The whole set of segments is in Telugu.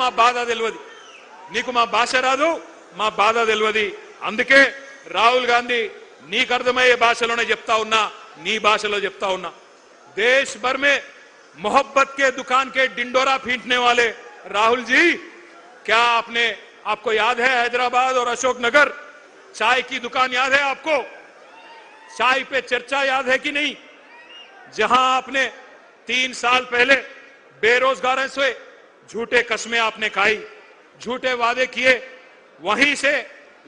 మా బాధ తెలియదు, నీకు మా భాష రాదు, మా బాధ తెలియదు. అందుకే రాहुల్ गांधी నీకు అర్థమయ్యే భాషలోనే చెప్తా ఉన్నా, నీ భాషలో చెప్తా ఉన్నా. देश भर में मोहब्बत के दुकान के डिंडोरा पीटने वाले राहुल जी, क्या आपको याद है हैदराबाद और अशोकनगर चाय की दुकान याद है आपको? चाय पे चर्चा याद है कि नहीं? जहां आपने 3 साल पहले बेरोजगारों से झूठे कस्में आपने खाई, झूठे वादे किए, वहीं से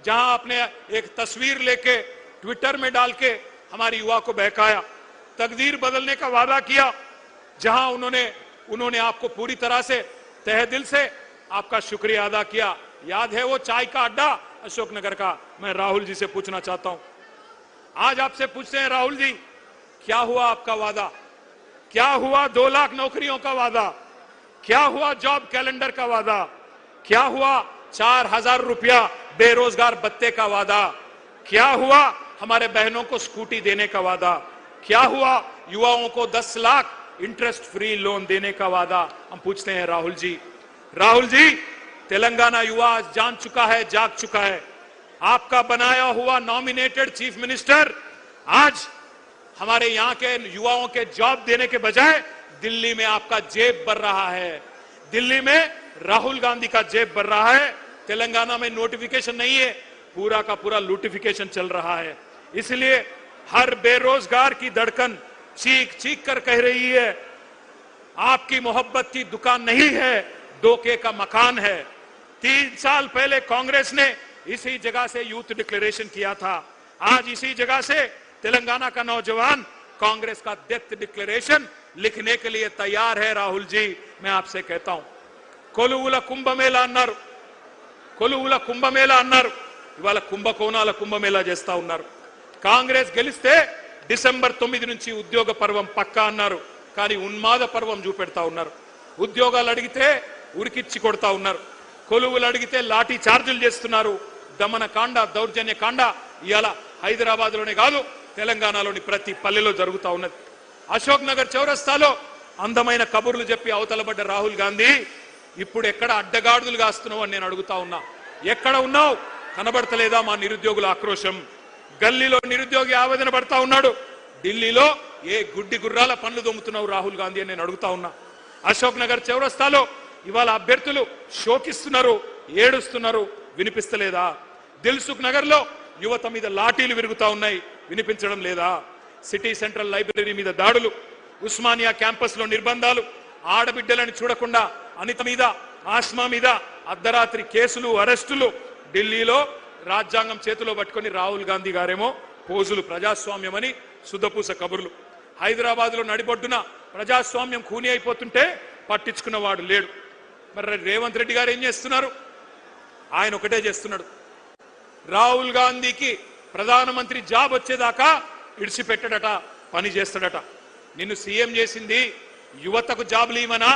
जहां आपने एक तस्वीर लेके ट्विटर में डाल के हमारी युवा को बहकाया, तकदीर बदलने का वादा किया, जहां उन्होंने आपको पूरी तरह से तहे दिल से आपका शुक्रिया अदा किया. याद है वो चाय का अड्डा अशोकनगर का? मैं राहुल जी से पूछना चाहता हूं. आज आपसे पूछते हैं राहुल जी, क्या हुआ आपका वादा? क्या हुआ 2 लाख नौकरियों का वादा? क्या हुआ जॉब कैलेंडर का वादा? क्या हुआ 4000 रुपया बेरोजगार भत्ते का वादा? क्या हुआ हमारे बहनों को स्कूटी देने का वादा? क्या हुआ युवाओं को 10 लाख इंटरेस्ट फ्री लोन देने का वादा? हम पूछते हैं राहुल जी. राहुल जी, तेलंगाना युवा जान चुका है, जाग चुका है. आपका बनाया हुआ नॉमिनेटेड चीफ मिनिस्टर आज हमारे यहां के युवाओं के जॉब देने के बजाय दिल्ली में आपका जेब भर रहा है. दिल्ली में राहुल गांधी का जेब भर रहा है. तेलंगाना में नोटिफिकेशन नहीं है, पूरा का पूरा लूटिफिकेशन चल रहा है. इसलिए हर बेरोजगार की धड़कन चीख चीख कर कह रही है, आपकी मोहब्बत की दुकान नहीं है, धोखे का मकान है. 3 साल पहले कांग्रेस ने इसी जगह से यूथ डिक्लेरेशन किया था. आज इसी जगह से तेलंगाना का नौजवान कांग्रेस का डेथ डिक्लेरेशन लिखने के लिए तैयार है. राहुल जी, मैं आपसे कहता हूं, కొలువుల కుంభమేళా అన్నారు, కొలువుల కుంభమేళా అన్నారు, ఇవాళ కుంభకోణాల కుంభమేళా చేస్తా ఉన్నారు. కాంగ్రెస్ గెలిస్తే డిసెంబర్ 9 నుంచి ఉద్యోగ పర్వం పక్కా అన్నారు, కానీ ఉన్మాద పర్వం చూపెడతా ఉన్నారు. ఉద్యోగాలు అడిగితే ఉరికిచ్చి కొడతా ఉన్నారు, కొలువులు అడిగితే లాఠీ చార్జీలు చేస్తున్నారు. దమన కాండ, దౌర్జన్య కాండ ఇవాళ హైదరాబాద్ లోనే కాదు, తెలంగాణలోని ప్రతి పల్లెలో జరుగుతా ఉన్నది. అశోక్ నగర్ చౌరస్తాలో అందమైన కబుర్లు చెప్పి అవతలబడ్డ రాహుల్ గాంధీ ఇప్పుడు ఎక్కడ అడ్డగాడులు కాస్తున్నావు అని నేను అడుగుతా ఉన్నా. ఎక్కడ ఉన్నావు? కనబడతలేదా మా నిరుద్యోగుల ఆక్రోశం? గల్లీలో నిరుద్యోగి ఆవేదన పడతా ఉన్నాడు, ఢిల్లీలో ఏ గుడ్డి గుర్రాల పనులు దొమ్ముతున్నావు రాహుల్ గాంధీ అని నేను అడుగుతా ఉన్నా. అశోక్ నగర్ చౌరస్తాలో ఇవాళ అభ్యర్థులు శోకిస్తున్నారు, ఏడుస్తున్నారు, వినిపిస్తలేదా? దిల్సుఖ్ నగర్ లో యువత మీద లాఠీలు విరుగుతా ఉన్నాయి, వినిపించడం లేదా? సిటీ సెంట్రల్ లైబ్రరీ మీద దాడులు, ఉస్మానియా క్యాంపస్ లో నిర్బంధాలు, ఆడబిడ్డలని చూడకుండా అనిత మీద, ఆస్మా మీద అర్ధరాత్రి కేసులు, అరెస్టులు. ఢిల్లీలో రాజ్యాంగం చేతిలో పట్టుకొని రాహుల్ గాంధీ గారేమో పోజులు, ప్రజాస్వామ్యమని శుద్ధపూస కబుర్లు. హైదరాబాద్ లో నడిబొడ్డున ప్రజాస్వామ్యం ఖూనీ అయిపోతుంటే పట్టించుకున్నవాడు లేడు. మరి రేవంత్ రెడ్డి గారు ఏం చేస్తున్నారు? ఆయన ఒకటే చేస్తున్నాడు, రాహుల్ గాంధీకి ప్రధానమంత్రి జాబ్ వచ్చేదాకా ఇడిచిపెట్టడట, పని చేస్తాడట. నిన్ను సీఎం చేసింది యువతకు జాబులు ఇవ్వమనా,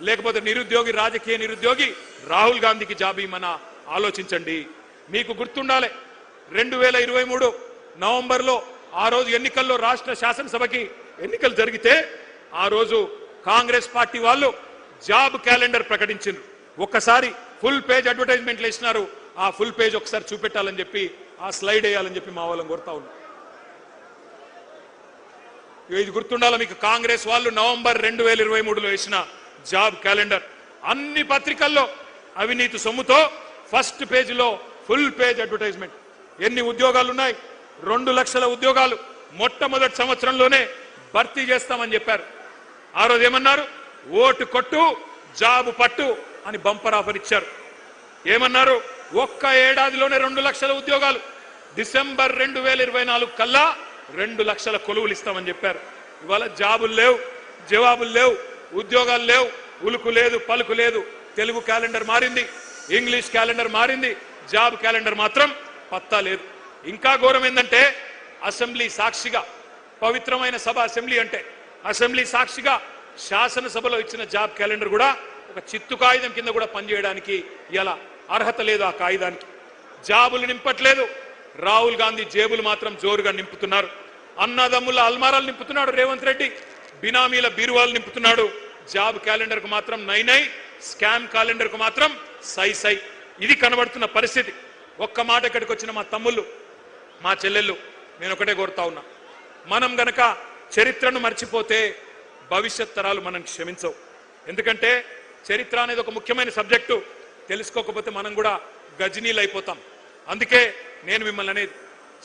లేకపోతే నిరుద్యోగి, రాజకీయ నిరుద్యోగి రాహుల్ గాంధీకి జాబ్ ఇవ్వమనా? ఆలోచించండి. మీకు గుర్తుండాలి, 2023 నవంబర్లో ఆ రోజు ఎన్నికల్లో రాష్ట్ర శాసనసభకి ఎన్నికలు జరిగితే ఆ రోజు కాంగ్రెస్ పార్టీ వాళ్ళు జాబ్ క్యాలెండర్ ప్రకటించారు. ఒక్కసారి ఫుల్ పేజ్ అడ్వర్టైజ్మెంట్లు ఇచ్చినారు. ఆ ఫుల్ పేజ్ ఒకసారి చూపెట్టాలని చెప్పి, ఆ స్లైడ్ వేయాలని చెప్పి మా వాళ్ళని కోరుతా ఉన్నా. ఇది గుర్తుండాలి మీకు. కాంగ్రెస్ వాళ్ళు నవంబర్ 2023లో వేసిన జాబ్ క్యాలెండర్ అన్ని పత్రికల్లో అవినీతి సొమ్ముతో ఫస్ట్ పేజీలో ఫుల్ పేజ్ అడ్వర్టైజ్మెంట్. ఎన్ని ఉద్యోగాలు ఉన్నాయి? 2 లక్షల ఉద్యోగాలు మొట్టమొదటి సంవత్సరంలోనే భర్తీ చేస్తామని చెప్పారు. ఆ రోజు ఏమన్నారు? ఓటు కొట్టు, జాబు పట్టు అని బంపర్ ఆఫర్ ఇచ్చారు. ఏమన్నారు? ఒక్క ఏడాదిలోనే 2 లక్షల ఉద్యోగాలు, డిసెంబర్ 2024 కల్లా 2 లక్షల కొలువులు ఇస్తామని చెప్పారు. ఇవాళ జాబులు లేవు, జవాబులు లేవు, ఉద్యోగాలు లేవు, ఉలుకు లేదు, పలుకు లేదు. తెలుగు క్యాలెండర్ మారింది, ఇంగ్లీష్ క్యాలెండర్ మారింది, జాబ్ క్యాలెండర్ మాత్రం పత్తా లేదు. ఇంకా ఘోరం ఏంటంటే, అసెంబ్లీ సాక్షిగా, పవిత్రమైన సభ అసెంబ్లీ అంటే, అసెంబ్లీ సాక్షిగా శాసనసభలో ఇచ్చిన జాబ్ క్యాలెండర్ కూడా ఒక చిత్తు కాగితం కింద కూడా పనిచేయడానికి ఇలా అర్హత లేదు. ఆ కాగితానికి జాబులు నింపట్లేదు. రాహుల్ గాంధీ జేబులు మాత్రం జోరుగా నింపుతున్నారు. అన్నదమ్ముల అల్మారాలు నింపుతున్నాడు రేవంత్ రెడ్డి, బినామీల బీరువాలు నింపుతున్నాడు. జాబ్ క్యాలెండర్ కు మాత్రం నై స్కామ్ క్యాలెండర్ కు మాత్రం సై సై. ఇది కనబడుతున్న పరిస్థితి. ఒక్క మాట ఇక్కడికి వచ్చిన మా తమ్ముళ్ళు మా చెల్లెళ్ళు నేను ఒకటే కోరుతా ఉన్నా, మనం గనక చరిత్రను మర్చిపోతే భవిష్యత్ తరాలు మనం క్షమించవు. ఎందుకంటే చరిత్ర అనేది ఒక ముఖ్యమైన సబ్జెక్టు. తెలుసుకోకపోతే మనం కూడా గజనీలు అయిపోతాం. అందుకే నేను మిమ్మల్ని అనేది,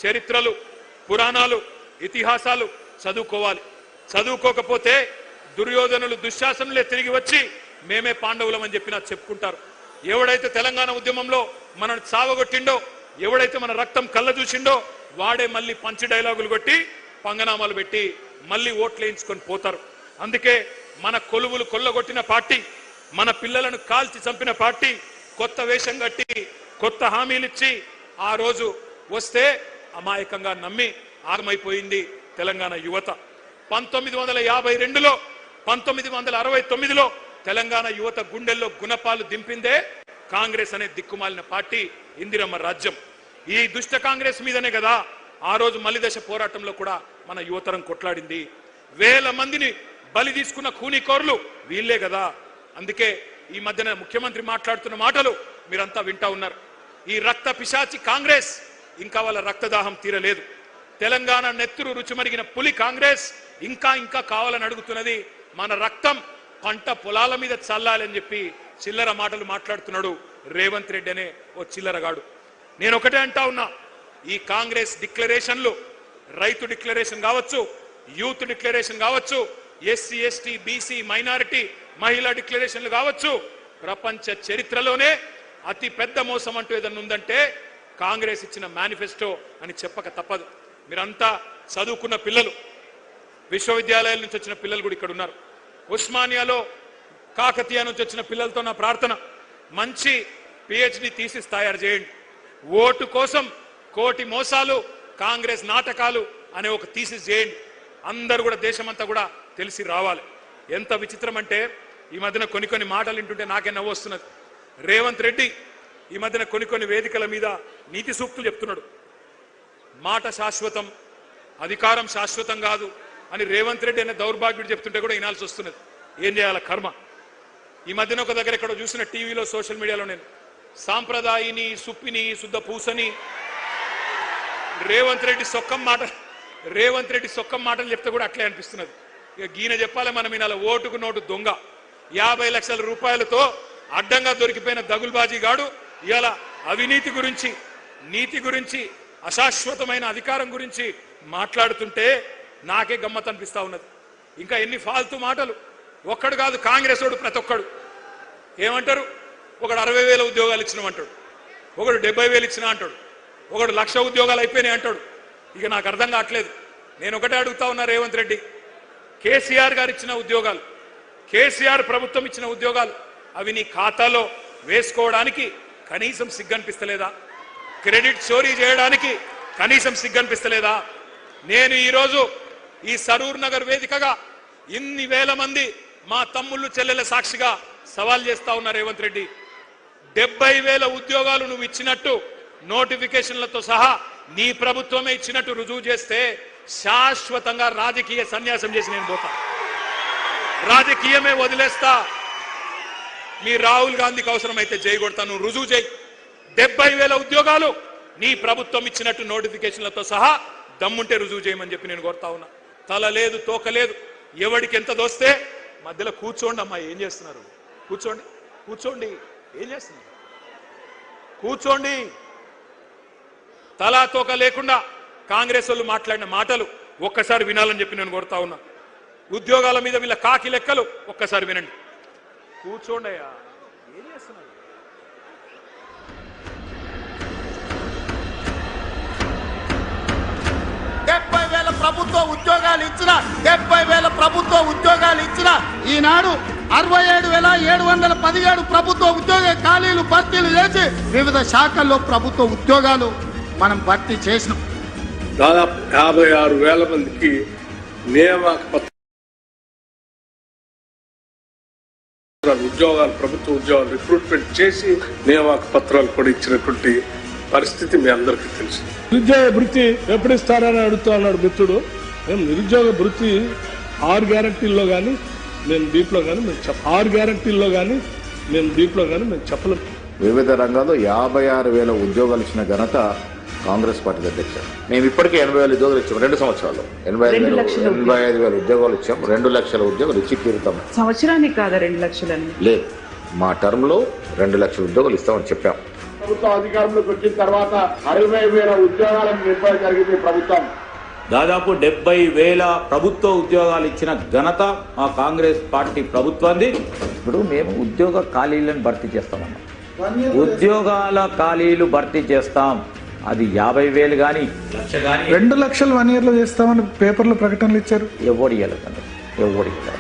చరిత్రలు, పురాణాలు, ఇతిహాసాలు చదువుకోవాలి. చదువుకోకపోతే దుర్యోధనులు, దుశ్శాసనులే తిరిగి వచ్చి మేమే పాండవులం అని చెప్పి నాకు చెప్పుకుంటారు. ఎవడైతే తెలంగాణ ఉద్యమంలో మనల్ని చావగొట్టిండో, ఎవడైతే మన రక్తం కళ్ళ చూసిండో వాడే మళ్ళీ పంచి డైలాగులు కొట్టి పంగనామాలు పెట్టి మళ్ళీ ఓట్లు వేయించుకొని పోతారు. అందుకే మన కొలువులు కొల్లగొట్టిన పార్టీ, మన పిల్లలను కాల్చి చంపిన పార్టీ కొత్త వేషం కట్టి కొత్త హామీలిచ్చి ఆ రోజు వస్తే అమాయకంగా నమ్మి ఆగమైపోయింది తెలంగాణ యువత. 1952లో 1969లో తెలంగాణ యువత గుండెల్లో గుణపాలు దింపిందే కాంగ్రెస్ అనే దిక్కుమాలిన పార్టీ, ఇందిరమ్మ రాజ్యం. ఈ దుష్ట కాంగ్రెస్ మీదనే కదా ఆ రోజు మలిదశ పోరాటంలో కూడా మన యువతరం కొట్లాడింది. వేల మందిని బలి తీసుకున్న ఖూనీకోర్లు వీళ్లే కదా. అందుకే ఈ మధ్యన ముఖ్యమంత్రి మాట్లాడుతున్న మాటలు మీరంతా వింటా ఉన్నారు. ఈ రక్త పిశాచి కాంగ్రెస్ ఇంకా వాళ్ళ రక్తదాహం తీరలేదు. తెలంగాణ నెత్తురు రుచిమరిగిన పులి కాంగ్రెస్ ఇంకా ఇంకా కావాలని అడుగుతున్నది. మన రక్తం పంట పొలాల మీద చల్లాలని చెప్పి చిల్లర మాటలు మాట్లాడుతున్నాడు రేవంత్ రెడ్డి అనే ఓ చిల్లరగాడు. నేను ఒకటే అంటా ఉన్నా, ఈ కాంగ్రెస్ డిక్లరేషన్లు, రైతు డిక్లరేషన్ కావచ్చు, యూత్ డిక్లరేషన్ కావచ్చు, ఎస్సీ ఎస్టీ బీసీ మైనారిటీ మహిళా డిక్లరేషన్లు కావచ్చు, ప్రపంచ చరిత్రలోనే అతి పెద్ద మోసం అంటూ ఏదన్నా ఉందంటే కాంగ్రెస్ ఇచ్చిన మేనిఫెస్టో అని చెప్పక తప్పదు. మీరంతా చదువుకున్న పిల్లలు, విశ్వవిద్యాలయాల నుంచి వచ్చిన పిల్లలు కూడా ఇక్కడ ఉన్నారు. ఉస్మానియాలో, కాకతీయ నుంచి వచ్చిన పిల్లలతో నా ప్రార్థన, మంచి పిహెచ్డి థీసిస్ తయారు చేయండి. ఓటు కోసం కోటి మోసాలు, కాంగ్రెస్ నాటకాలు అనే ఒక థీసిస్ చేయండి. అందరూ కూడా దేశమంతా కూడా తెలిసి రావాలి. ఎంత విచిత్రం అంటే ఈ మధ్యన కొన్ని మాటలు వింటుంటే నాకే నవ్వు వస్తున్నది. రేవంత్ రెడ్డి ఈ మధ్యన కొన్ని వేదికల మీద నీతి సూక్తులు చెప్తున్నాడు. మాట శాశ్వతం, అధికారం శాశ్వతం కాదు అని రేవంత్ రెడ్డి అనే దౌర్భాగ్యుడు చెప్తుంటే కూడా వినాల్సి వస్తున్నది. ఏం చేయాల కర్మ. ఈ మధ్యన ఒక దగ్గర ఎక్కడో చూసిన టీవీలో, సోషల్ మీడియాలో నేను సాంప్రదాయిని, సుప్పిని, శుద్ధ పూసని రేవంత్ రెడ్డి సొక్కం మాటలు చెప్తే కూడా అట్లే అనిపిస్తున్నది. ఇక గీన చెప్పాలి మనం వినాల. ఓటుకు నోటు దొంగ, 50 లక్షల రూపాయలతో అడ్డంగా దొరికిపోయిన దగుల్బాజీ గాడు ఇవాళ అవినీతి గురించి, నీతి గురించి, అశాశ్వతమైన అధికారం గురించి మాట్లాడుతుంటే నాకే గమ్మత్ అనిపిస్తా ఉన్నది. ఇంకా ఎన్ని ఫాల్తూ మాటలు. ఒక్కడు కాదు, కాంగ్రెస్ వాడు ప్రతి ఒక్కడు ఏమంటారు, ఒకడు 60,000 ఉద్యోగాలు ఇచ్చినామంటాడు, ఒకడు 70,000 ఇచ్చినా అంటాడు, ఒకడు 1,00,000 ఉద్యోగాలు అయిపోయినాయి అంటాడు. ఇక నాకు అర్థం కావట్లేదు. నేను ఒకటే అడుగుతా ఉన్నా రేవంత్ రెడ్డి, కేసీఆర్ గారు ఇచ్చిన ఉద్యోగాలు, కేసీఆర్ ప్రభుత్వం ఇచ్చిన ఉద్యోగాలు అవి నీ ఖాతాలో వేసుకోవడానికి కనీసం సిగ్గనిపిస్తలేదా? క్రెడిట్ చోరీ చేయడానికి కనీసం సిగ్గనిపిస్తలేదా? నేను ఈరోజు ఈ సరూర్ నగర్ వేదికగా ఇన్ని వేల మంది మా తమ్ముళ్ళు చెల్లెల సాక్షిగా సవాల్ చేస్తా ఉన్నా రేవంత్ రెడ్డి, 70,000 ఉద్యోగాలు నువ్వు ఇచ్చినట్టు నోటిఫికేషన్లతో సహా నీ ప్రభుత్వమే ఇచ్చినట్టు రుజువు చేస్తే శాశ్వతంగా రాజకీయ సన్యాసం చేసి నేను పోతా, రాజకీయమే వదిలేస్తా. మీ రాహుల్ గాంధీకి అవసరమైతే జై కొడతా, నువ్వు రుజువు చేయి. 70,000 ఉద్యోగాలు నీ ప్రభుత్వం ఇచ్చినట్టు నోటిఫికేషన్లతో సహా దమ్ముంటే రుజువు చేయమని చెప్పి నేను కోరుతా ఉన్నా. తల లేదు, తోక లేదు, ఎవడికి ఎంత దోస్తే మధ్యలో కూర్చోండి. అమ్మా ఏం చేస్తున్నారు? కూర్చోండి, ఏం చేస్తున్నారు? కూర్చోండి. తలా తోక లేకుండా కాంగ్రెస్ వాళ్ళు మాట్లాడిన మాటలు ఒక్కసారి వినాలని చెప్పి నేను కోరుతా ఉన్నా. ఉద్యోగాల మీద వీళ్ళ కాకి లెక్కలు ఒక్కసారి వినండి. కూర్చోండి అయ్యా, ఏం చేస్తున్నారు? ప్రభుత్వ ఉద్యోగాలు ఇచ్చిన 70,000 ప్రభుత్వ ఉద్యోగాలు ఇచ్చిన ఈనాడు 67,717 ప్రభుత్వ ఉద్యోగ ఖాళీలు భర్తీలు చేసి వివిధ శాఖల్లో ప్రభుత్వ ఉద్యోగాలు మనం భర్తీ చేసినాం. దాదాపు 56,000 మందికి నియామక పత్రాలు, ఉద్యోగాలు, ప్రభుత్వ ఉద్యోగాలు రిక్రూట్మెంట్ చేసి నియామక పత్రాలు కూడా ఇచ్చినటువంటి పరిస్థితి మీ అందరికీ తెలుసు. నిరుద్యోగ వృత్తి ఎప్పుడు ఇస్తారని అడుగుతా ఉన్నాడు మిత్రుడు. మేము నిరుద్యోగ వృత్తి 6 గ్యారంటీల్లో కానీ, నేను దీంట్లో కానీ మేము 6 గ్యారంటీల్లో కానీ మేము దీంట్లో కానీ మేము చెప్పలేము. వివిధ రంగాల్లో 56,000 ఉద్యోగాలు ఇచ్చిన ఘనత కాంగ్రెస్ పార్టీ అధ్యక్ష. మేము ఇప్పటికే 80,000 ఉద్యోగాలు ఇచ్చాం 2 సంవత్సరాల్లో. 85,000 ఉద్యోగాలు ఇచ్చాం. 2 లక్షల ఉద్యోగాలు ఇచ్చి తీరుతాం. సంవత్సరానికి కాదా 2 లక్షలని? లేదు, మా టర్మ్ లో 2 లక్షల ఉద్యోగాలు ఇస్తామని చెప్పాం. ప్రభుత్వం అధికారంలోకి వచ్చిన తర్వాత 60,000 ఉద్యోగాలను నింపడం జరిగింది ప్రభుత్వం. దాదాపు 70,000 ప్రభుత్వ ఉద్యోగాలు ఇచ్చిన ఘనత మా కాంగ్రెస్ పార్టీ ప్రభుత్వాన్ని. ఇప్పుడు మేము ఉద్యోగ ఖాళీలను భర్తీ చేస్తామన్నాం. ఉద్యోగాల ఖాళీలు భర్తీ చేస్తాం. అది 50,000 కానీ 1,00,000 కానీ 2 లక్షలు 1 year లో చేస్తామని పేపర్లో ప్రకటనలు ఇచ్చారు. ఎవరు ఇవ్వలేదండి, ఎవరు ఇవ్వలేదు.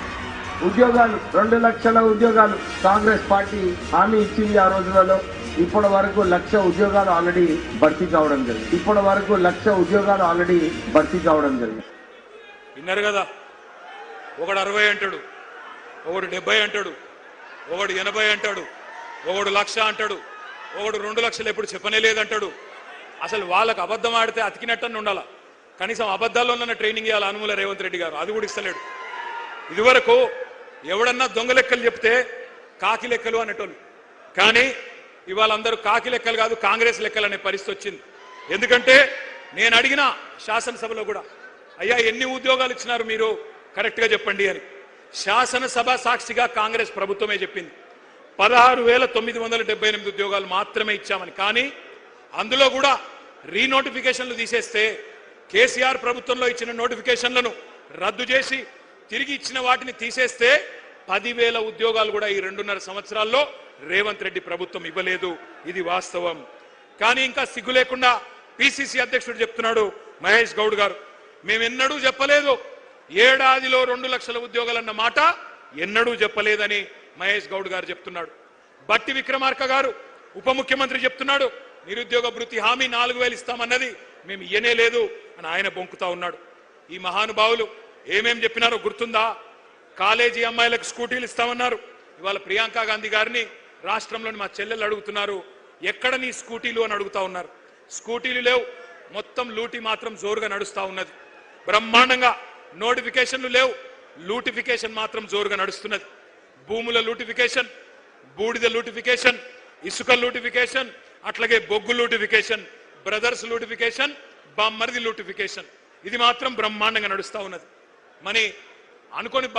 ఉద్యోగాలు 2 లక్షల ఉద్యోగాలు కాంగ్రెస్ పార్టీ హామీ ఇచ్చింది ఆ రోజులలో. ఇప్పటి వరకు 1,00,000 ఉద్యోగాలు ఆల్రెడీ భర్తీ కావడం జరిగింది. విన్నారు కదా, ఒకడు 60 అంటాడు, ఒకడు 70 అంటాడు, ఒకడు 80 అంటాడు, ఒకడు 1,00,000 అంటాడు, ఒకడు 2 లక్షలు ఎప్పుడు చెప్పనే లేదంటాడు. అసలు వాళ్ళకు అబద్ధం ఆడితే అతికినట్టని ఉండాల. కనీసం అబద్ధాల్లో ఉన్న ట్రైనింగ్ ఇవ్వాలి అనుమూల రేవంత్ రెడ్డి గారు, అది కూడా ఇస్తలేడు. ఇదివరకు ఎవడన్నా దొంగ లెక్కలు చెప్తే కాకి లెక్కలు అనేటోళ్ళు, కానీ ఇవాళ అందరూ కాకి లెక్కలు కాదు కాంగ్రెస్ లెక్కలు అనే పరిస్థితి వచ్చింది. ఎందుకంటే నేను అడిగిన శాసనసభలో కూడా, అయ్యా ఎన్ని ఉద్యోగాలు ఇచ్చినారు మీరు కరెక్ట్గా చెప్పండి అని. శాసనసభ సాక్షిగా కాంగ్రెస్ ప్రభుత్వమే చెప్పింది 16,978 ఉద్యోగాలు మాత్రమే ఇచ్చామని. కానీ అందులో కూడా రీనోటిఫికేషన్లు తీసేస్తే, కేసీఆర్ ప్రభుత్వంలో ఇచ్చిన నోటిఫికేషన్లను రద్దు చేసి తిరిగి ఇచ్చిన వాటిని తీసేస్తే 10,000 ఉద్యోగాలు కూడా ఈ 2.5 సంవత్సరాల్లో రేవంత్ రెడ్డి ప్రభుత్వం ఇవ్వలేదు. ఇది వాస్తవం. కానీ ఇంకా సిగ్గు లేకుండా పిసిసి అధ్యక్షుడు చెప్తున్నాడు మహేష్ గౌడ్ గారు, మేమెన్నడూ చెప్పలేదు ఏడాదిలో 2 లక్షల ఉద్యోగాలన్న మాట ఎన్నడూ చెప్పలేదని మహేష్ గౌడ్ గారు చెప్తున్నాడు. బట్టి విక్రమార్క గారు ఉప ముఖ్యమంత్రి చెప్తున్నాడు నిరుద్యోగ భృతి హామీ 4,000 ఇస్తామన్నది మేము ఇయ్యనే లేదు అని ఆయన బొంకుతా ఉన్నాడు. ఈ మహానుభావులు ఏమేం చెప్పినారో గుర్తుందా? కాలేజీ అమ్మాయిలకు స్కూటీలు ఇస్తామన్నారు. ఇవాళ ప్రియాంక గాంధీ గారిని రాష్ట్రంలోని మా చెల్లెలు అడుగుతున్నారు, ఎక్కడ నీ స్కూటీలు అని అడుగుతా ఉన్నారు. స్కూటీలు లేవు, మొత్తం లూటీ మాత్రం జోరుగా నడుస్తా ఉన్నది. బ్రహ్మాండంగా నోటిఫికేషన్లు లేవు, లూటిఫికేషన్ మాత్రం జోరుగా నడుస్తున్నది. భూముల లూటిఫికేషన్, బూడిద లూటిఫికేషన్, ఇసుక లూటిఫికేషన్, అట్లాగే బొగ్గు లూటిఫికేషన్, బ్రదర్స్ లూటిఫికేషన్, బామ్మర్ది లూటిఫికేషన్, ఇది మాత్రం బ్రహ్మాండంగా నడుస్తా ఉన్నది. మరి అనుకోని బాధ